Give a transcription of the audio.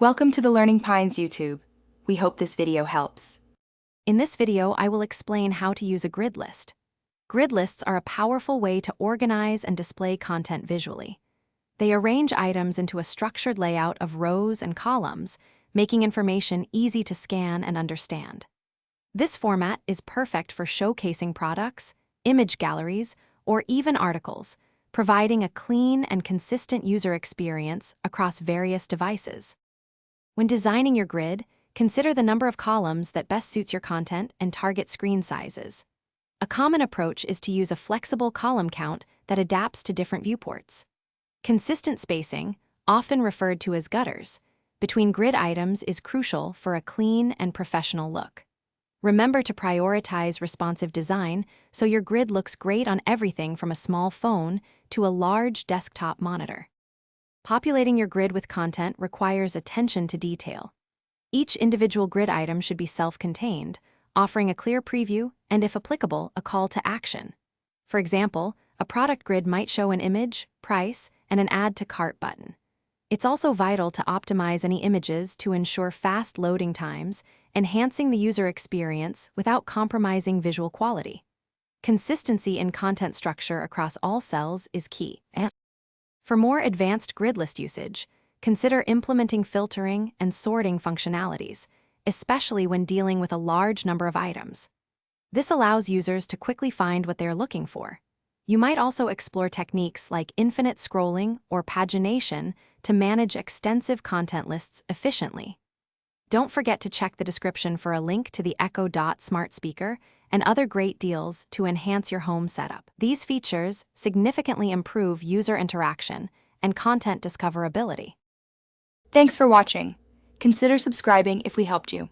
Welcome to the Learning Pines YouTube. We hope this video helps. In this video, I will explain how to use a grid list. Grid lists are a powerful way to organize and display content visually. They arrange items into a structured layout of rows and columns, making information easy to scan and understand. This format is perfect for showcasing products, image galleries, or even articles, providing a clean and consistent user experience across various devices. When designing your grid, consider the number of columns that best suits your content and target screen sizes. A common approach is to use a flexible column count that adapts to different viewports. Consistent spacing, often referred to as gutters, between grid items is crucial for a clean and professional look. Remember to prioritize responsive design so your grid looks great on everything from a small phone to a large desktop monitor. Populating your grid with content requires attention to detail. Each individual grid item should be self-contained, offering a clear preview and, if applicable, a call to action. For example, a product grid might show an image, price, and an add to cart button. It's also vital to optimize any images to ensure fast loading times, enhancing the user experience without compromising visual quality. Consistency in content structure across all cells is key. For more advanced grid list usage, consider implementing filtering and sorting functionalities, especially when dealing with a large number of items. This allows users to quickly find what they're looking for. You might also explore techniques like infinite scrolling or pagination to manage extensive content lists efficiently. Don't forget to check the description for a link to the Echo Dot smart speaker and other great deals to enhance your home setup. These features significantly improve user interaction and content discoverability. Thanks for watching. Consider subscribing if we helped you.